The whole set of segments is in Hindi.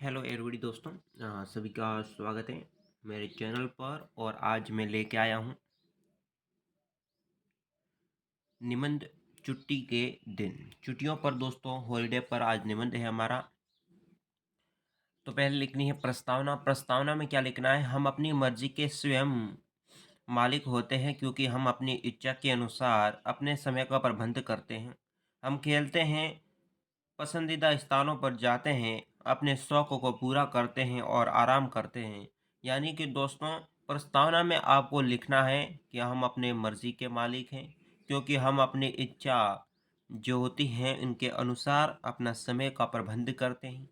हेलो एवरीबॉडी दोस्तों, सभी का स्वागत है मेरे चैनल पर। और आज मैं लेके आया हूँ निबंध छुट्टी के दिन। छुट्टियों पर दोस्तों, हॉलीडे पर आज निबंध है हमारा। तो पहले लिखनी है प्रस्तावना। प्रस्तावना में क्या लिखना है? हम अपनी मर्जी के स्वयं मालिक होते हैं क्योंकि हम अपनी इच्छा के अनुसार अपने समय का प्रबंध करते हैं। हम खेलते हैं, पसंदीदा स्थानों पर जाते हैं, अपने शौक़ों को पूरा करते हैं और आराम करते हैं। यानी कि दोस्तों, प्रस्तावना में आपको लिखना है कि हम अपने मर्ज़ी के मालिक हैं क्योंकि हम अपनी इच्छा जो होती हैं उनके अनुसार अपना समय का प्रबंध करते हैं।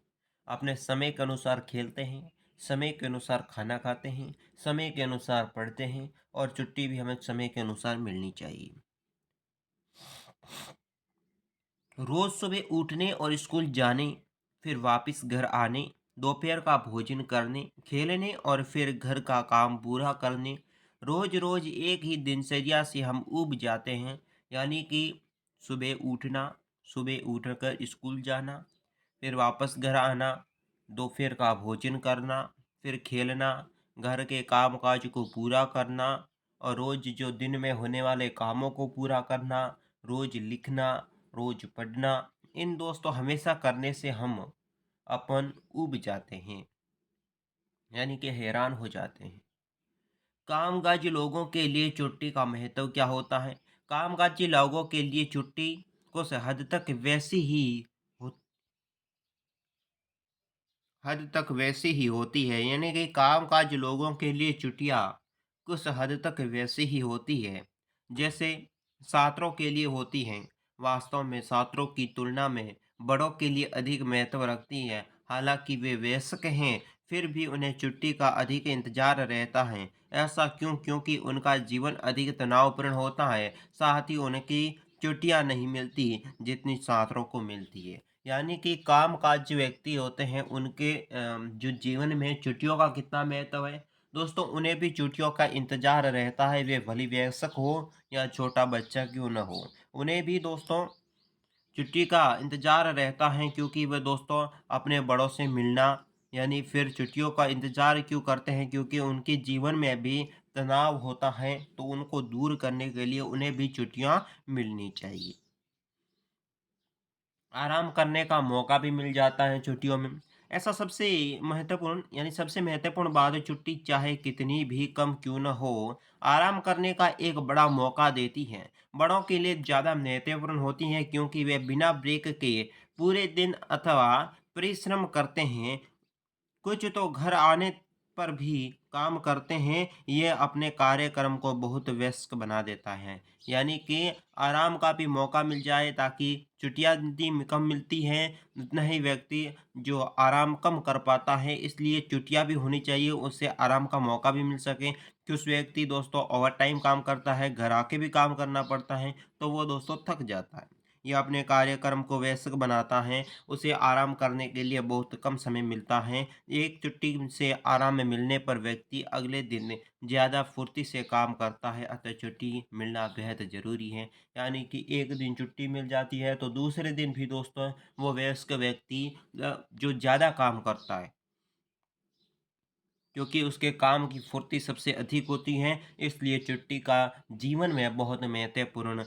अपने समय के अनुसार खेलते हैं, समय के अनुसार खाना खाते हैं, समय के अनुसार पढ़ते हैं और छुट्टी भी हमें समय के अनुसार मिलनी चाहिए। रोज सुबह उठने और स्कूल जाने, फिर वापस घर आने, दोपहर का भोजन करने, खेलने और फिर घर का काम पूरा करने। रोज रोज एक ही दिनचर्या से हम ऊब जाते हैं। यानी कि सुबह उठना, सुबह उठकर स्कूल जाना, फिर वापस घर आना, दोपहर का भोजन करना, फिर खेलना, घर के काम काज को पूरा करना और रोज जो दिन में होने वाले कामों को पूरा करना, रोज लिखना, रोज पढ़ना। इन दोस्तों हमेशा करने से हम अपन ऊब जाते हैं, यानी कि हैरान हो जाते हैं। कामकाजी लोगों के लिए छुट्टी का महत्व क्या होता है? कामकाजी लोगों के लिए छुट्टी कुछ हो हद तक वैसी ही होती है। यानी कि कामकाज लोगों के लिए छुट्टियाँ कुछ हद तक वैसी ही होती है जैसे छात्रों के लिए होती हैं। वास्तव में छात्रों की तुलना में बड़ों के लिए अधिक महत्व रखती है। हालांकि वे वयस्क हैं, फिर भी उन्हें छुट्टी का अधिक इंतजार रहता है। ऐसा क्यों? क्योंकि उनका जीवन अधिक तनावपूर्ण होता है, साथ ही उनकी छुट्टियाँ नहीं मिलती जितनी छात्रों को मिलती है। यानी कि कामकाज जो व्यक्ति होते हैं उनके जो जीवन में छुट्टियों का कितना महत्व है दोस्तों, उन्हें भी छुट्टियों का इंतजार रहता है। वे भली वयस्क हो या छोटा बच्चा क्यों न हो, उन्हें भी दोस्तों छुट्टी का इंतजार रहता है क्योंकि वे दोस्तों अपने बड़ों से मिलना, यानी फिर छुट्टियों का इंतजार क्यों करते हैं? क्योंकि उनके जीवन में भी तनाव होता है, तो उनको दूर करने के लिए उन्हें भी छुट्टियां मिलनी चाहिए। आराम करने का मौका भी मिल जाता है छुट्टियों में। ऐसा सबसे महत्वपूर्ण, यानी सबसे महत्वपूर्ण बात है, छुट्टी चाहे कितनी भी कम क्यों न हो, आराम करने का एक बड़ा मौका देती है। बड़ों के लिए ज़्यादा महत्वपूर्ण होती हैं क्योंकि वे बिना ब्रेक के पूरे दिन अथवा परिश्रम करते हैं। कुछ तो घर आने पर भी काम करते हैं। ये अपने कार्यक्रम को बहुत व्यस्त बना देता है। यानी कि आराम का भी मौका मिल जाए, ताकि छुट्टियाँ जितनी कम मिलती हैं उतना ही व्यक्ति जो आराम कम कर पाता है, इसलिए छुट्टियाँ भी होनी चाहिए, उससे आराम का मौका भी मिल सके। कुछ व्यक्ति दोस्तों ओवर टाइम काम करता है, घर आके भी काम करना पड़ता है, तो वो दोस्तों थक जाता है। ये अपने कार्यक्रम को व्यस्त बनाता है, उसे आराम करने के लिए बहुत कम समय मिलता है। एक छुट्टी से आराम में मिलने पर व्यक्ति अगले दिन ज़्यादा फुर्ती से काम करता है, अतः छुट्टी मिलना बेहद ज़रूरी है। यानी कि एक दिन छुट्टी मिल जाती है तो दूसरे दिन भी दोस्तों वो वयस्क व्यक्ति जो ज़्यादा काम करता है, क्योंकि उसके काम की फुर्ती सबसे अधिक होती है, इसलिए छुट्टी का जीवन में बहुत महत्वपूर्ण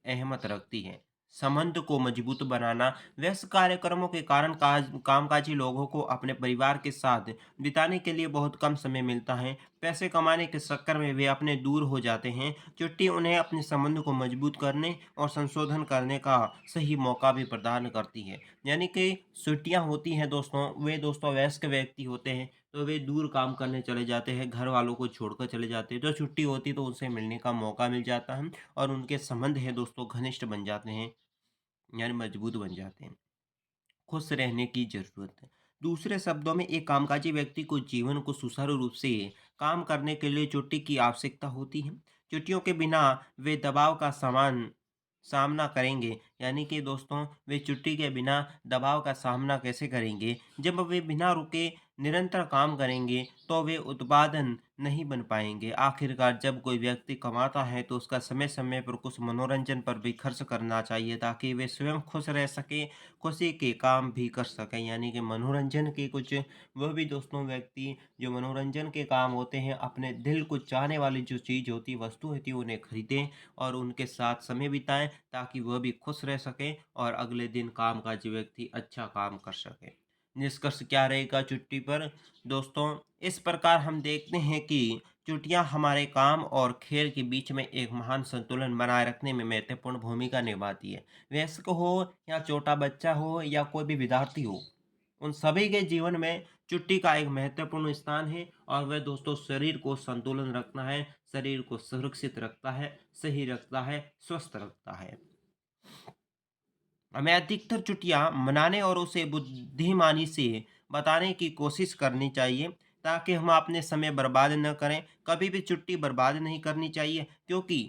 अहमियत रखती है। संबंध को मजबूत बनाना। व्यस्त कार्यक्रमों के कारण कामकाजी लोगों को अपने परिवार के साथ बिताने के लिए बहुत कम समय मिलता है। पैसे कमाने के चक्कर में वे अपने दूर हो जाते हैं। छुट्टी उन्हें अपने संबंध को मजबूत करने और संशोधन करने का सही मौका भी प्रदान करती है। यानी कि छुट्टियाँ होती हैं दोस्तों, वे दोस्तों वयस्क व्यक्ति होते हैं, तो वे दूर काम करने चले जाते हैं, घर वालों को छोड़कर चले जाते हैं। तो छुट्टी होती है तो उनसे मिलने का मौका मिल जाता है और उनके संबंध है दोस्तों घनिष्ठ बन जाते हैं, यानी मजबूत बन जाते हैं। खुश रहने की ज़रूरत है। दूसरे शब्दों में एक कामकाजी व्यक्ति को जीवन को सुचारू रूप से काम करने के लिए छुट्टी की आवश्यकता होती है। छुट्टियों के बिना वे दबाव का सामना करेंगे, यानी कि दोस्तों वे छुट्टी के बिना दबाव का सामना कैसे करेंगे? जब वे बिना रुके निरंतर काम करेंगे तो वे उत्पादन नहीं बन पाएँगे। आखिरकार जब कोई व्यक्ति कमाता है तो उसका समय-समय पर कुछ मनोरंजन पर भी खर्च करना चाहिए ताकि वे स्वयं खुश रह सकें, खुशी के काम भी कर सकें। यानी कि मनोरंजन के कुछ वह भी दोस्तों व्यक्ति जो मनोरंजन के काम होते हैं, अपने दिल को चाहने वाली जो चीज़ होती है, वस्तु होती है, उन्हें खरीदें और उनके साथ समय बिताएँ ताकि वह भी खुश रह सकें और अगले दिन कामकाजी व्यक्ति अच्छा काम कर सके। निष्कर्ष क्या रहेगा छुट्टी पर? दोस्तों, इस प्रकार हम देखते हैं कि छुट्टियाँ हमारे काम और खेल के बीच में एक महान संतुलन बनाए रखने में महत्वपूर्ण भूमिका निभाती है। वयस्क हो या छोटा बच्चा हो या कोई भी विद्यार्थी हो, उन सभी के जीवन में छुट्टी का एक महत्वपूर्ण स्थान है और वह दोस्तों शरीर को संतुलन रखना है, शरीर को सुरक्षित रखता है, सही रखता है, स्वस्थ रखता है। हमें अधिकतर छुट्टियाँ मनाने और उसे बुद्धिमानी से बताने की कोशिश करनी चाहिए ताकि हम अपने समय बर्बाद न करें। कभी भी छुट्टी बर्बाद नहीं करनी चाहिए क्योंकि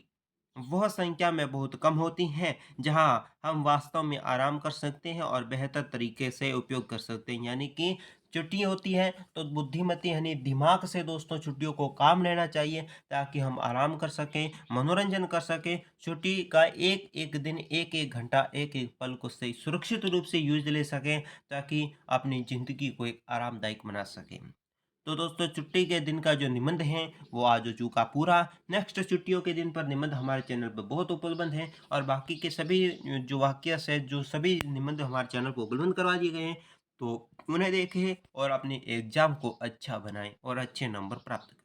वह संख्या में बहुत कम होती हैं जहाँ हम वास्तव में आराम कर सकते हैं और बेहतर तरीके से उपयोग कर सकते हैं। यानी कि छुट्टी होती है तो बुद्धिमती यानी दिमाग से दोस्तों छुट्टियों को काम लेना चाहिए ताकि हम आराम कर सकें, मनोरंजन कर सकें। छुट्टी का एक-एक दिन, एक-एक घंटा, एक-एक पल को सही सुरक्षित रूप से यूज़ ले सकें ताकि अपनी ज़िंदगी को एक आरामदायक बना सकें। तो दोस्तों छुट्टी के दिन का जो निबंध है वो आज हो चुका पूरा। नेक्स्ट छुट्टियों के दिन पर निबंध हमारे चैनल पर बहुत उपलब्ध हैं और बाकी के सभी जो वाक्य से जो सभी निबंध हमारे चैनल को उपलब्ध करवा दिए गए हैं, तो उन्हें देखें और अपने एग्ज़ाम को अच्छा बनाएँ और अच्छे नंबर प्राप्त करें।